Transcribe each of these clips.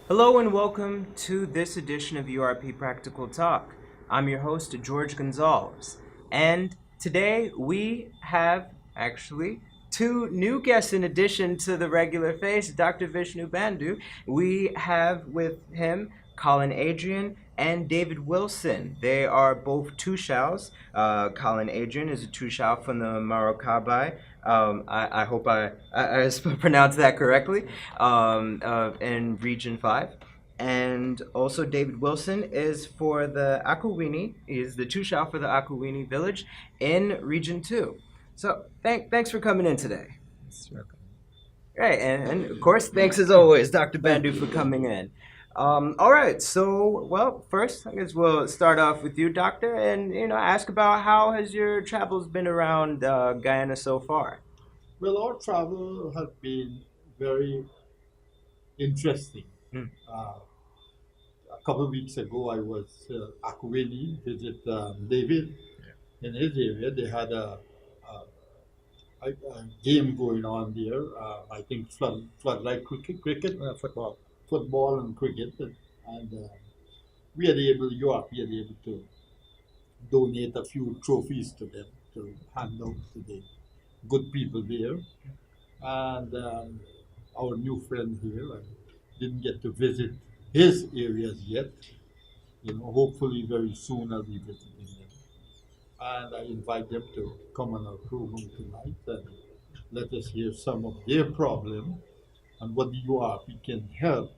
Hello and welcome to this edition of URP Practical Talk. I'm your host, George Gonzalez, and today we have actually two new guests in addition to the regular face, Dr. Vishnu Bandhu. We have with him Colin Adrian and David Wilson. They are both Tushals. Colin Adrian is a Tushal from the Marakabai. I hope I pronounced that correctly, in Region 5. And also David Wilson is for the Akuwini. He's the Tushal for the Akuwini village in Region 2. So thanks for coming in today. Right, and of course, thanks as always, Dr. Bandhu, for coming in. All right, so well, first I guess we'll start off with you, Doctor, and ask about how has your travels been around Guyana so far? Well, our travel has been very interesting. Mm. Uh, a couple of weeks ago, I was Akwini visit David in his area. They had a game going on there. I think floodlight cricket, football and cricket, and we are able, URP are able to donate a few trophies to them to hand out to the good people there. And our new friend here, I didn't get to visit his areas yet. Hopefully very soon I'll be visiting them. And I invite them to come on our program tonight and let us hear some of their problem and what the URP can help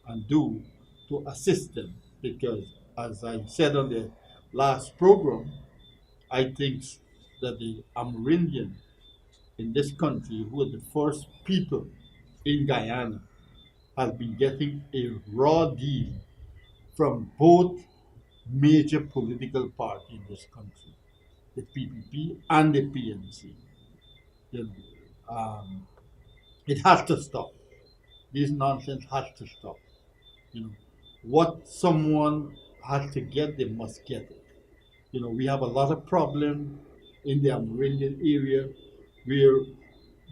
and do to assist them. Because as I said on the last program, I think that the Amerindian in this country, who are the first people in Guyana, has been getting a raw deal from both major political parties in this country, the PPP and the PNC. You know, it has to stop. This nonsense has to stop. You know, what someone has to get, they must get it. We have a lot of problem in the Amerindian area where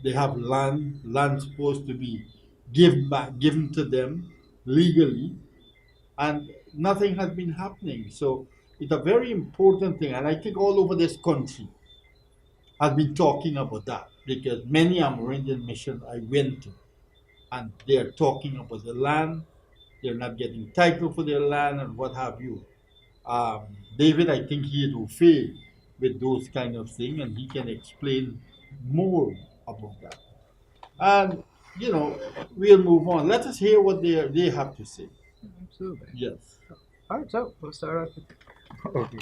they have land supposed to be given to them legally, and nothing has been happening. So it's a very important thing, and I think all over this country has been talking about that because many Amerindian missions I went to, and they're talking about the land. They're not getting title for their land and what have you. David, I think he will fail with those kind of things, and he can explain more about that. And we'll move on. Let us hear what they have to say. Absolutely. Yes. All right, so we'll start off with Okay.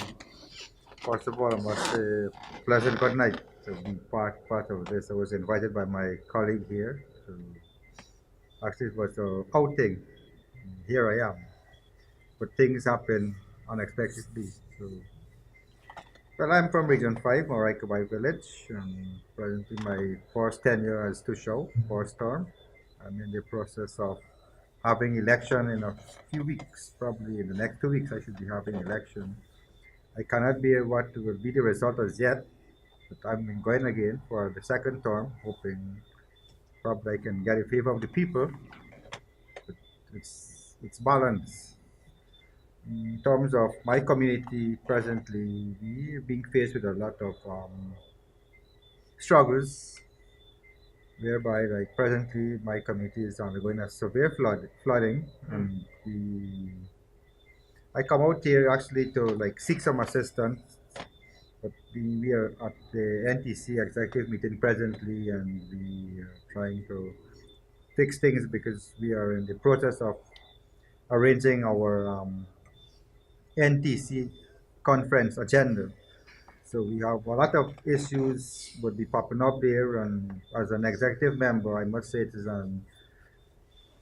First of all, I must say pleasant good night to be part of this. I was invited by my colleague here. Actually, it was a outing. Here I am, but things happen unexpectedly. So, well, I'm from Region 5, Moraikabai Village, and presently my first tenure as to show, first term. I'm in the process of having election in a few weeks. Probably in the next 2 weeks, I should be having election. I cannot be what will be the result as yet, but I'm going again for the second term, hoping probably I can get in favor of the people. But it's balance. In terms of my community presently, we're being faced with a lot of struggles, whereby like presently my community is undergoing a severe flooding, and I come out here actually to like seek some assistance. But we are at the NTC executive meeting presently, and we are trying to fix things because we are in the process of arranging our NTC conference agenda. So we have a lot of issues would be popping up there, and as an executive member, I must say it is an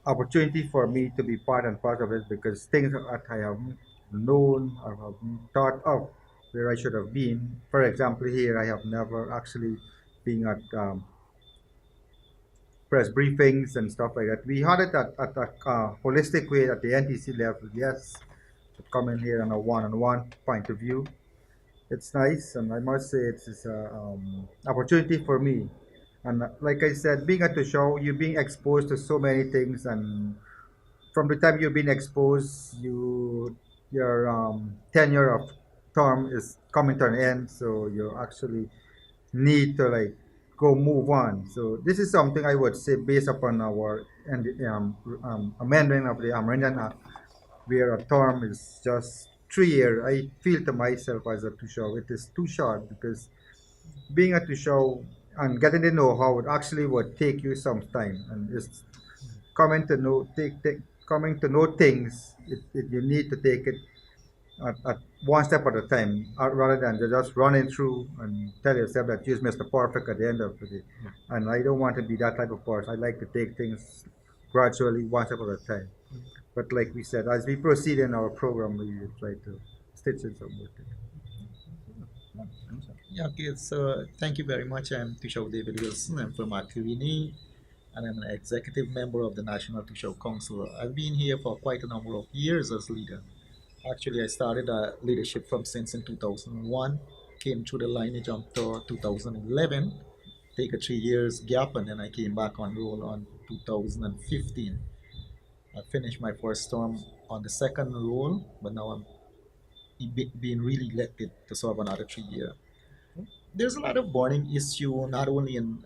opportunity for me to be part and part of it because things that I haven't known or haven't thought of where I should have been. For example, here I have never actually been at press briefings and stuff like that. We had it at a holistic way at the NTC level, yes, but coming here on a one-on-one point of view, it's nice, and I must say it's a opportunity for me. And like I said, being at the show, you're being exposed to so many things, and from the time you've been exposed, your tenure of term is coming to an end, so you actually need to like go move on. So this is something I would say based upon our amendment of the Amendment Act, where a term is just 3 years. I feel to myself as a Tushaw, it is too short because being a Tushaw and getting to know how it actually would take you some time, and it's coming to know things. You need to take it at one step at a time, rather than just running through and tell yourself that you're Mr. Perfect at the end of the day. And I don't want to be that type of person. I like to take things gradually, one step at a time. But like we said, as we proceed in our program, we try to stitch it somewhere. Yeah, okay, so thank you very much. I'm Tushaw David Wilson. I'm from Akawini, and I'm an executive member of the National Tushaw Council. I've been here for quite a number of years as leader. Actually, I started leadership from since in 2001, came through the lineage until 2011, take a 3 years gap, and then I came back on roll on 2015. I finished my first term on the second role, but now I'm being really elected to serve another 3 year. There's a lot of burning issue not only in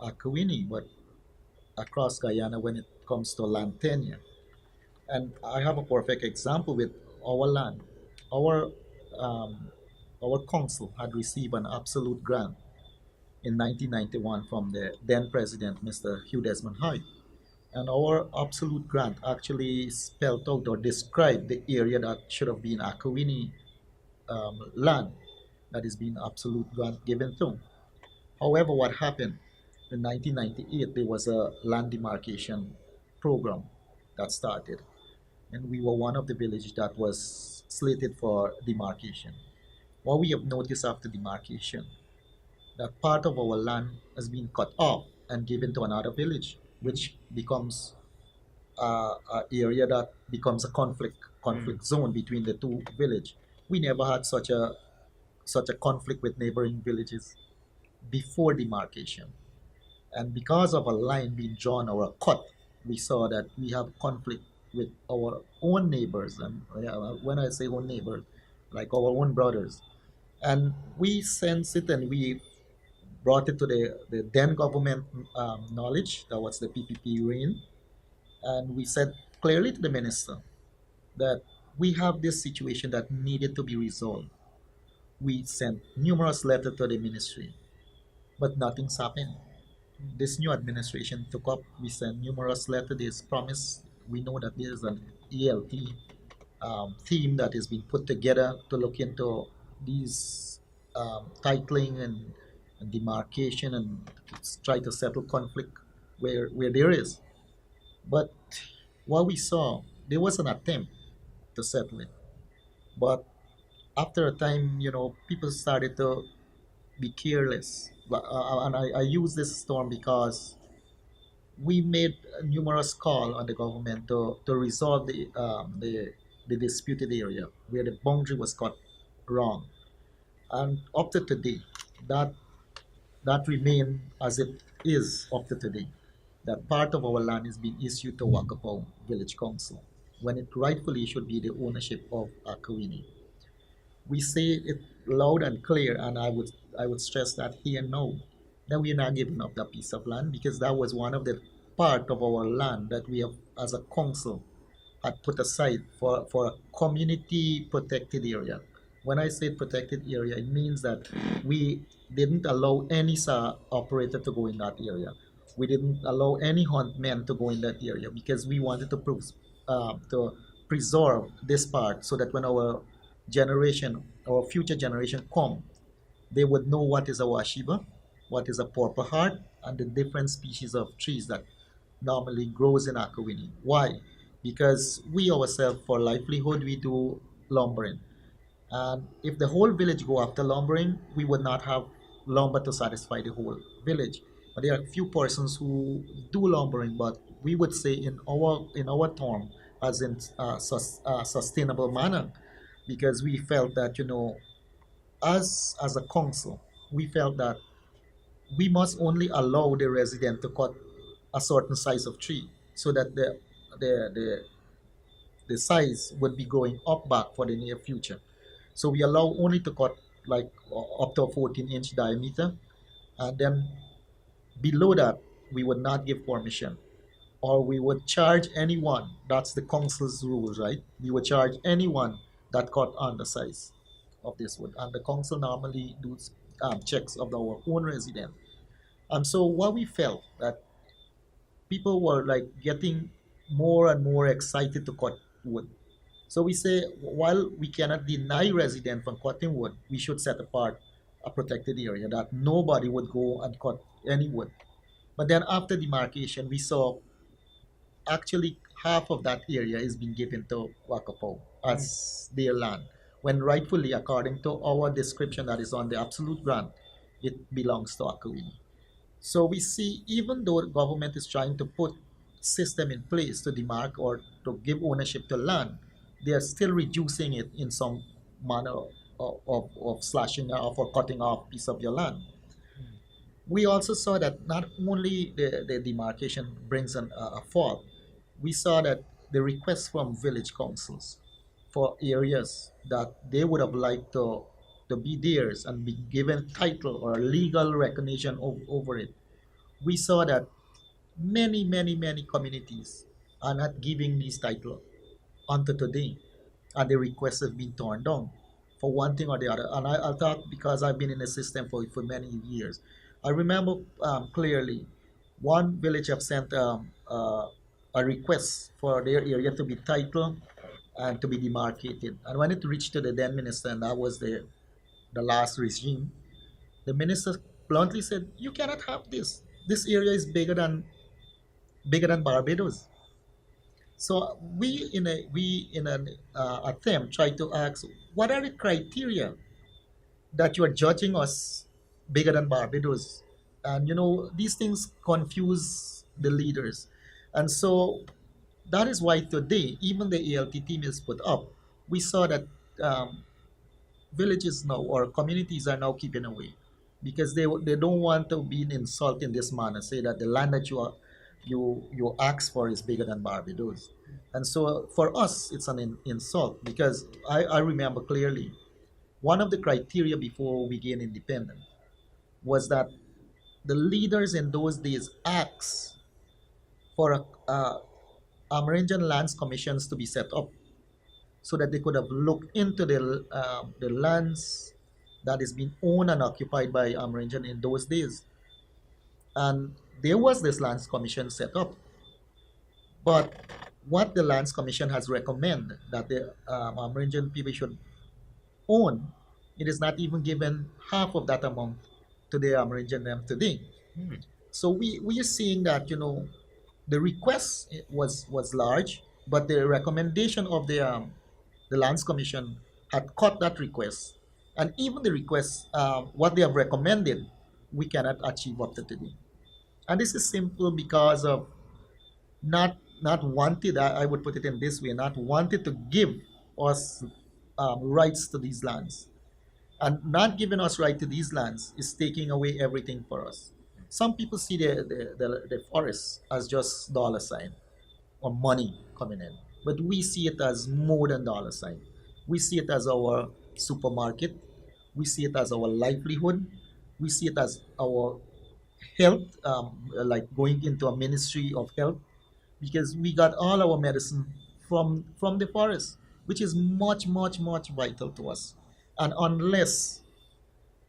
Akawini but across Guyana when it comes to land tenure. And I have a perfect example with our land. Our um, our council had received an absolute grant in 1991 from the then president, Mr. Hugh Desmond Hyde. And our absolute grant actually spelled out or described the area that should have been Akawini land that is being absolute grant given to. However, what happened in 1998, there was a land demarcation program that started, and we were one of the villages that was slated for demarcation. What we have noticed after demarcation, that part of our land has been cut off and given to another village, which becomes a area that becomes a conflict zone between the two village. We never had such a conflict with neighboring villages before demarcation. And because of a line being drawn or a cut, we saw that we have conflict with our own neighbors. And when I say own neighbors, like our own brothers. And we sensed it and we brought it to the then government knowledge, that was the PPP reign. And we said clearly to the minister that we have this situation that needed to be resolved. We sent numerous letters to the ministry, but nothing's happened. This new administration took up. We sent numerous letters. There's promise. We know that there's an ELT team that is being put together to look into these titling and demarcation and try to settle conflict where there is. But what we saw, there was an attempt to settle it. But after a time, people started to be careless. And I use this term because we made numerous call on the government to resolve the disputed area where the boundary was cut wrong. And up to today, that that remain as it is up to today. That part of our land is being issued to Wakapau Village Council when it rightfully should be the ownership of Akawini. We say it loud and clear, and I would stress that here now, that we are not giving up that piece of land because that was one of the part of our land that we have as a council had put aside for a community protected area. When I say protected area, it means that we didn't allow any operator to go in that area. We didn't allow any huntmen to go in that area because we wanted to preserve this part so that when our future generation come, they would know what is a washiba, what is a purple heart, and the different species of trees that normally grows in Akawini. Why? Because we ourselves, for livelihood, we do lumbering. And if the whole village go after lumbering, we would not have lumber to satisfy the whole village. But there are few persons who do lumbering, but we would say in our term, as in sustainable manner, because we felt that as a council, we felt that we must only allow the resident to cut a certain size of tree so that the the size would be going up back for the near future. So we allow only to cut like up to a 14-inch diameter, and then below that we would not give permission, or we would charge anyone. That's the council's rules, right? We would charge anyone that cut on the size of this wood, and the council normally does checks of our own resident. So what we felt that people were like getting more and more excited to cut wood. So we say, while we cannot deny residents from cutting wood, we should set apart a protected area that nobody would go and cut any wood. But then after demarcation, we saw actually half of that area is being given to Wakapo as their land, when rightfully, according to our description that is on the absolute grant, it belongs to Akawini. So we see, even though the government is trying to put system in place to demark or to give ownership to land, they are still reducing it in some manner of slashing off or cutting off piece of your land. We also saw that not only the demarcation brings a fall, we saw that the requests from village councils for areas that they would have liked to be theirs and be given title or legal recognition over it. We saw that many communities are not giving these title until today, and the requests have been torn down for one thing or the other. And I'll talk because I've been in the system for many years. I remember clearly one village have sent a request for their area to be titled and to be demarcated. And when it reached to the then minister, and that was the last regime, the minister bluntly said, "You cannot have this. This area is bigger than Barbados." So we in an attempt try to ask, what are the criteria that you are judging us bigger than Barbados? And these things confuse the leaders, and so that is why today, even the ALT team is put up. We saw that um, villages now or communities are now keeping away because they don't want to be insulted in this manner. Say that the land that you ask for is bigger than Barbados, and so for us it's an insult because I remember clearly one of the criteria before we gained independence was that the leaders in those days asked for Amerindian lands commissions to be set up so that they could have looked into the lands that is being owned and occupied by Amerindian in those days. And there was this lands commission set up, but what the lands commission has recommended that the Amerindian people should own, it is not even given half of that amount to the Amerindian them today. So we are seeing that the request was large, but the recommendation of the lands commission had cut that request, and even the request what they have recommended we cannot achieve up to today. And this is simple because of not wanted. I would put it in this way: not wanted to give us rights to these lands, and not giving us right to these lands is taking away everything for us. Some people see the forest as just dollar sign or money coming in, but we see it as more than dollar sign. We see it as our supermarket. We see it as our livelihood. We see it as our health, like going into a ministry of health, because we got all our medicine from the forest, which is much vital to us. And unless,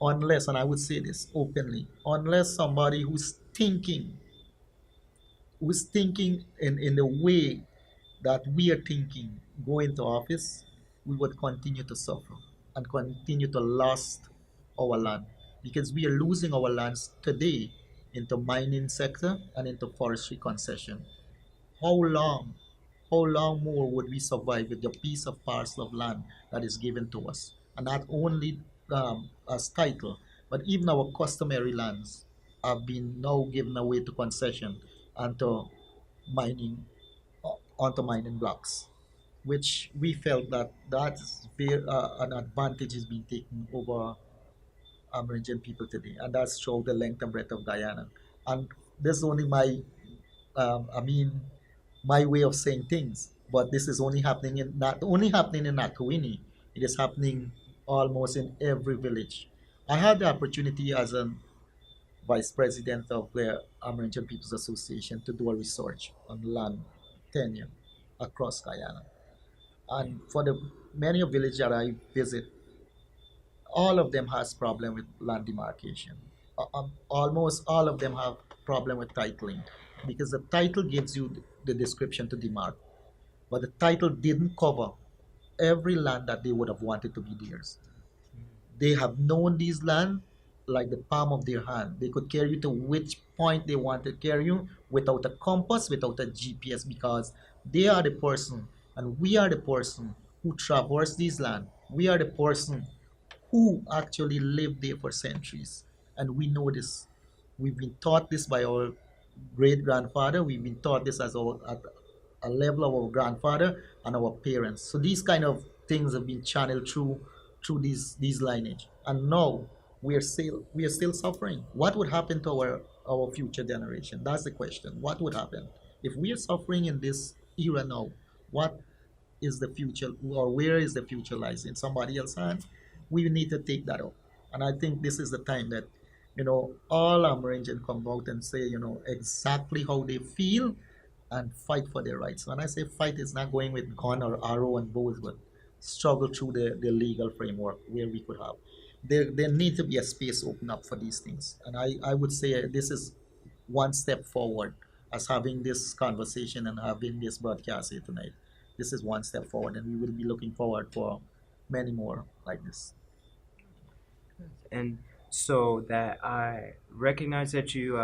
and I would say this openly, unless somebody who's thinking in the way that we are thinking go into office, we would continue to suffer and continue to lost our land, because we are losing our lands today into mining sector and into forestry concession. How long, how long more would we survive with the piece of parcel of land that is given to us? And not only as title, but even our customary lands have been now given away to concession and to mining, onto mining blocks, which we felt that that's an advantage is being taken over American people today, and that's throughout the length and breadth of Guyana. And this is only my, I mean, my way of saying things. But this is only happening in not only happening in Nakawini, it is happening almost in every village. I had the opportunity as a vice president of the Amerindian People's Association to do a research on land tenure across Guyana. And for the many of villages that I visit, all of them has problem with land demarcation. Almost all of them have problem with titling because the title gives you the description to demarc, but the title didn't cover every land that they would have wanted to be theirs. They have known these land like the palm of their hand. They could carry you to which point they want to carry you without a compass, without a GPS, because they are the person and we are the person who traverse these land. We are the person who actually lived there for centuries. And we know this. We've been taught this by our great grandfather. We've been taught this as our at a level of our grandfather and our parents. So these kind of things have been channeled through these lineage. And now we are still suffering. What would happen to our future generation? That's the question. What would happen? If we are suffering in this era now, what is the future, or where is the future lies in somebody else's hand? We need to take that up. And I think this is the time that, all Americans come out and say, exactly how they feel and fight for their rights. When I say fight, it's not going with gun or arrow and bows, but struggle through the legal framework where we could have. There need to be a space open up for these things. And I would say this is one step forward as having this conversation and having this broadcast here tonight. This is one step forward, and we will be looking forward for many more like this. And so that I recognize that you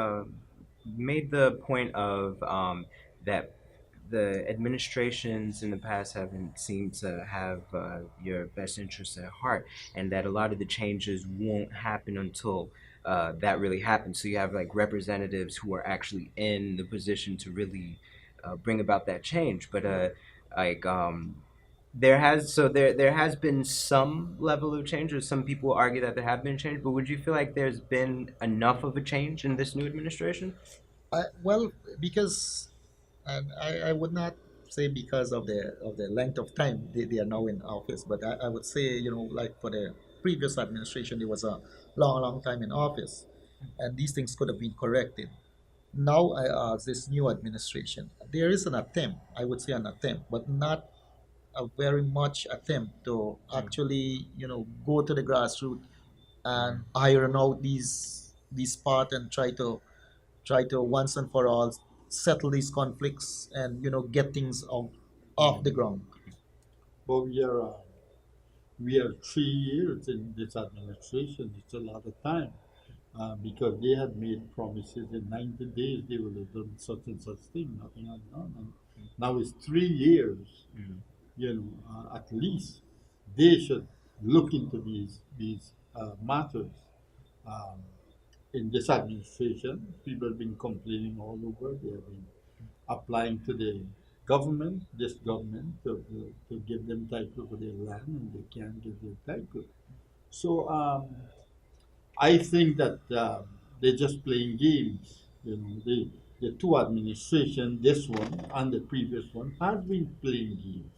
made the point of that the administrations in the past haven't seemed to have your best interests at heart, and that a lot of the changes won't happen until that really happens. So you have like representatives who are actually in the position to really bring about that change. But like there has been some level of change, or some people argue that there have been change. But would you feel like there's been enough of a change in this new administration? Well, because and I would not say because of the length of time they are now in office, but I would say, like for the previous administration, there was a long time in office, and these things could have been corrected. Now, this new administration, there is an attempt, I would say an attempt, but not a very much attempt to actually, go to the grassroots and iron out these part and try to once and for all settle these conflicts and get things off the ground. But we are 3 years in this administration. It's a lot of time because they had made promises in 90 days they will have done such and such thing. Nothing had done. And now it's 3 years. At least they should look into these matters. Um, in this administration, people have been complaining all over. They have been applying to the government, this government, to give them title for their land, and they can't give their title. So I think that they're just playing games. The two administration, this one and the previous one, has been playing games,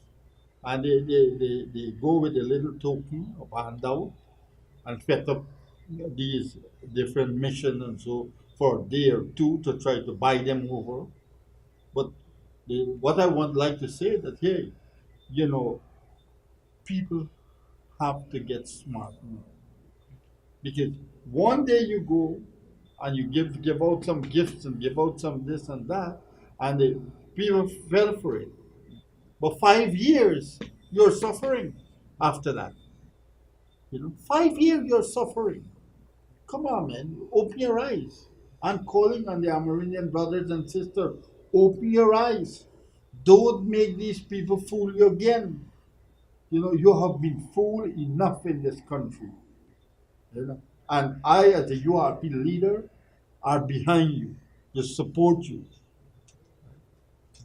and they go with a little token of handout and set up these different missions and so for a day or two to try to buy them over. But what I would like to say that hey, you know, people have to get smart now. Because one day you go and you give out some gifts and give out some this and that, and the people fell for it. But 5 years you're suffering after that. 5 years you're suffering. Come on, man, open your eyes. I'm calling on the Amerindian brothers and sisters. Open your eyes. Don't make these people fool you again. You have been fooled enough in this country. And I, as a URP leader, are behind you, to support you.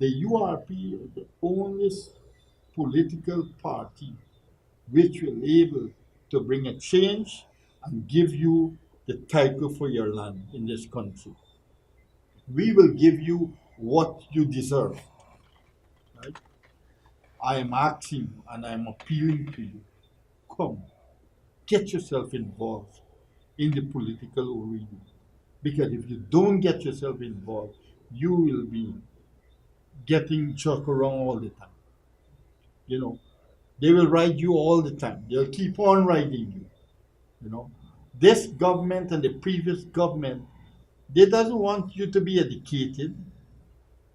The URP is the only political party which will able to bring a change and give you the title for your land in this country. We will give you what you deserve. Right? I am asking and I am appealing to you. Come, get yourself involved in the political arena. Because if you don't get yourself involved, you will be getting jerked around all the time. You know, they will ride you all the time. They'll keep on riding you. You know, this government and the previous government, they doesn't want you to be educated.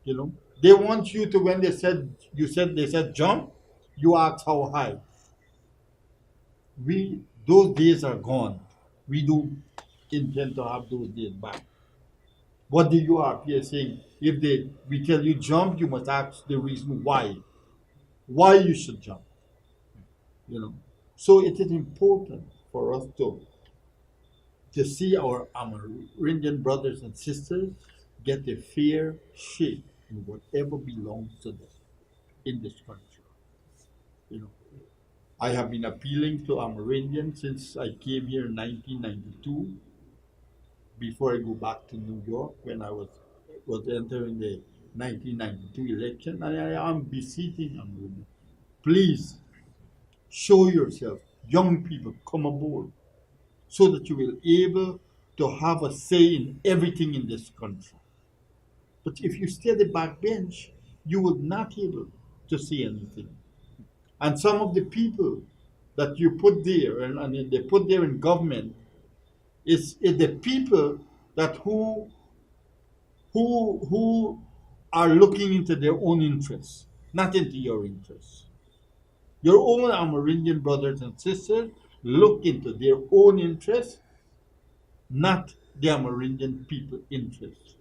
You know, they want you to when they said jump, you ask how high. We those days are gone. We do intend to have those days back. What the URP is saying, if we tell you jump, you must ask the reason why you should jump. You know, so it is important for us to see our Amerindian brothers and sisters get a fair shake in whatever belongs to them in this country. You know, I have been appealing to Amerindians since I came here in 1992. Before I go back to New York when I was entering the 1992 election, and I am beseeching Amerindians, please show yourself. Young people, come aboard so that you will able to have a say in everything in this country. But if you stay at the back bench, you will not able to see anything. And some of the people that you put there and they put there in government is the people that who are looking into their own interests, not into your interests. Your own Amerindian brothers and sisters look into their own interests, not the Amerindian people interests.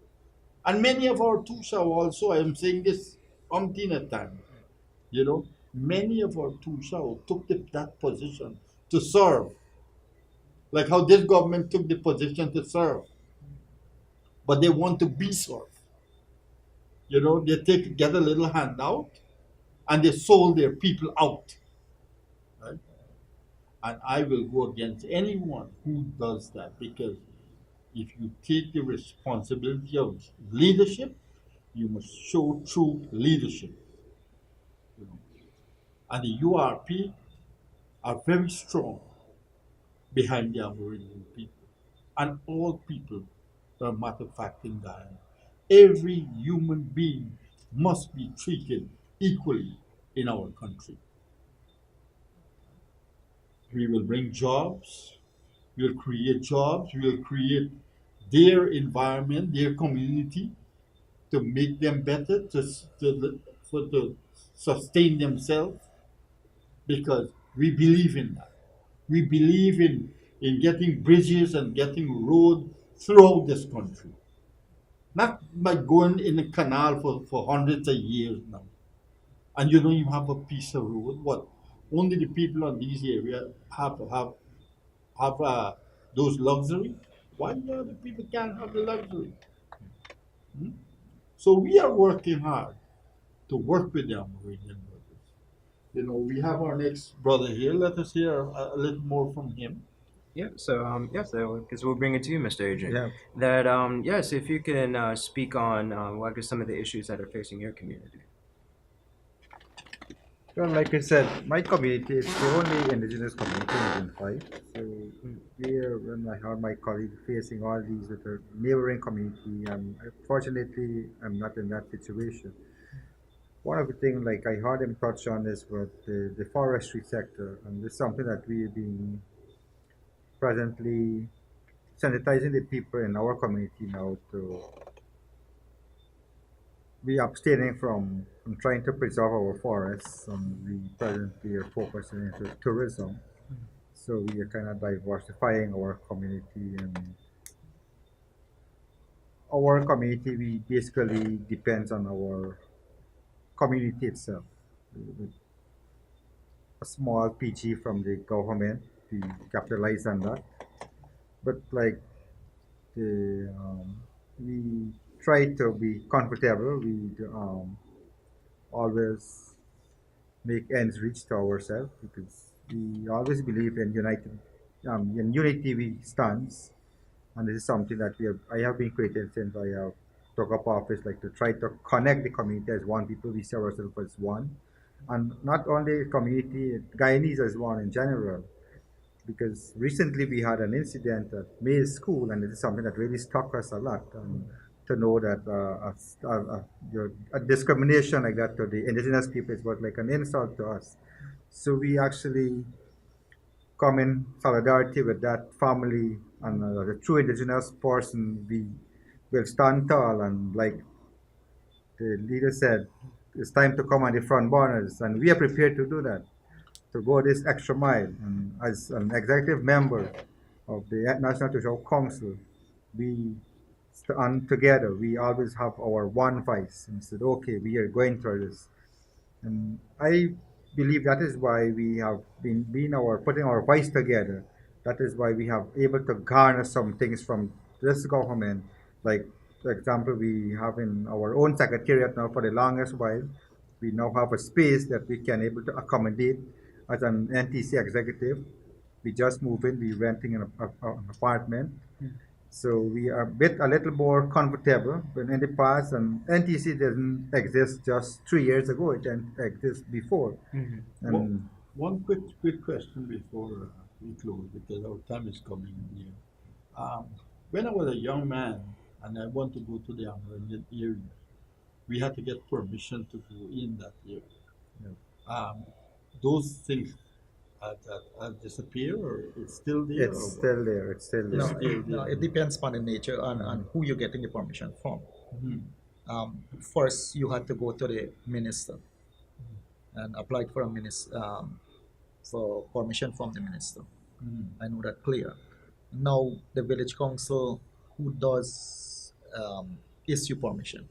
And many of our Tusha also, I am saying this umpteen times, you know, many of our Tusha took that position to serve, like how this government took the position to serve, but they want to be served. You know, get a little handout and they sold their people out. Right? And I will go against anyone who does that because if you take the responsibility of leadership, you must show true leadership. You know. And the URP are very strong behind the Aboriginal people and all people that are matter of fact in Guyana. Every human being must be treated equally in our country. We will bring jobs, we'll create jobs, we'll create their environment, their community to make them better, to sustain themselves because we believe in that. We believe in getting bridges and getting roads throughout this country. Not by going in a canal for hundreds of years now. And you don't even have a piece of road. What? Only the people on these areas have those luxury. Why the other people can't have the luxury? Hmm? So we are working hard to work with the Amerindian brothers. You know, we have our next brother here. Let us hear a little more from him. Yeah, so yes, because we'll bring it to you, Mr. Adrian. Yeah. That yes, if you can speak on what are some of the issues that are facing your community. Well, like I said, my community is the only indigenous community in Five. So here, when I heard my colleague facing all these with a neighboring community, fortunately, I'm not in that situation. One of the things, like I heard him touch on, is with the forestry sector, and this is something that we've been presently sensitizing the people in our community now to be abstaining from trying to preserve our forests, and we presently are focusing into tourism. So we are kind of diversifying our community, and our community we basically depends on our community itself. With a small PG from the government, we capitalize on that. But like we try to be comfortable. We always make ends reach to ourselves because we always believe in unity we stands, and this is something that I have been creating since I have took up office, like to try to connect the community as one people. We see ourselves as one, and not only community Guyanese as one in general, because recently we had an incident at May School, and it is something that really struck us a lot. To know that a discrimination like that to the indigenous people is what like an insult to us. So we actually come in solidarity with that family and the true indigenous person. We will stand tall and like the leader said, it's time to come on the front burners, and we are prepared to do that, to go this extra mile. And as an executive member of the National Social Council, we stand together. We always have our one voice and said, okay, we are going through this. And I believe that is why we have been putting our voice together. That is why we have able to garner some things from this government. Like, for example, we have in our own secretariat now for the longest while. We now have a space that we can able to accommodate as an NTC executive. We just moved in. We renting an apartment. So we are a little more comfortable than in the past, and NTC doesn't exist just 3 years ago. It didn't exist before. Mhm. And One quick question before we close, because our time is coming near. When I was a young man and I want to go to the Amerindian area, we had to get permission to go in that area. Yeah. Those things have disappeared, or it's still there? it's or what? still there. It's still No, there. no, it depends upon the nature and who you're getting the permission from. Mhm. First, you had to go to the minister and apply for for permission from the minister. Mhm. I know that clear. Now, the village council who does issue permission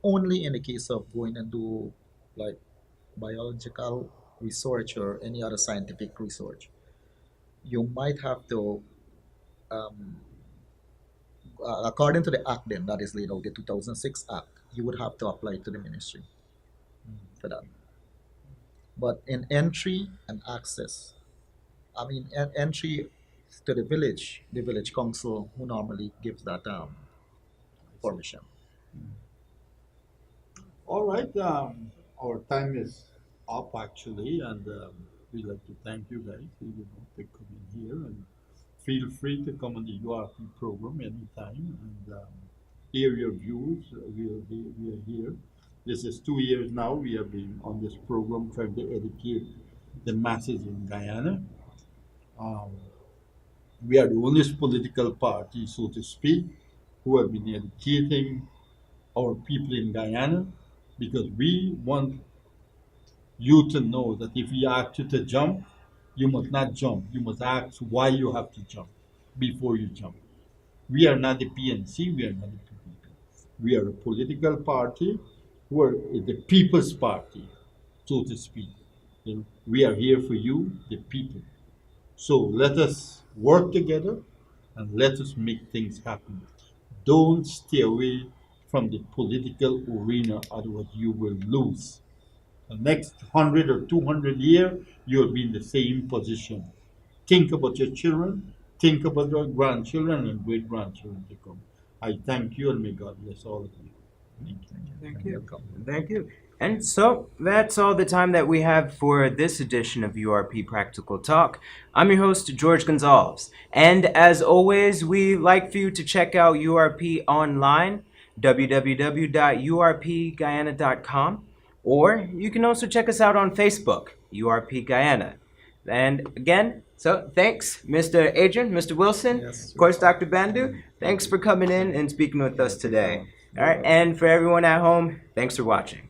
only in the case of going and do like biological research or any other scientific research. You might have to um, according to the act then that is laid out, the 2006 act, you would have to apply to the ministry for that. But in entry and access, I mean, entry to the village council who normally gives that permission. All right. Our time is up actually, and we'd like to thank you guys, for coming here, and feel free to come on the URP program anytime and hear your views. We are here. This is 2 years now. We have been on this program trying to educate the masses in Guyana. Um, we are the only political party, so to speak, who have been educating our people in Guyana, because we want you to know that if we ask you to jump, you must not jump. You must ask why you have to jump before you jump. We are not the PNC, we are not the PPP. We are a political party who are the people's party, so to speak. We are here for you, the people. So let us work together and let us make things happen. Don't stay away from the political arena, otherwise you will lose. The next 100 or 200 years, you'll be in the same position. Think about your children, think about your grandchildren and great grandchildren to come. I thank you and may God bless all of you. Thank you. Thank You're you. welcome. Thank you. And so that's all the time that we have for this edition of URP Practical Talk. I'm your host, George Gonzalez. And as always, we like for you to check out URP online, www.urpguyana.com, or you can also check us out on Facebook, URP Guyana. And again, so thanks, Mr. Adrian, Mr. Wilson, Yes. of course, Dr. Bandu. Thanks for coming in and speaking with us today. All right, and for everyone at home, thanks for watching.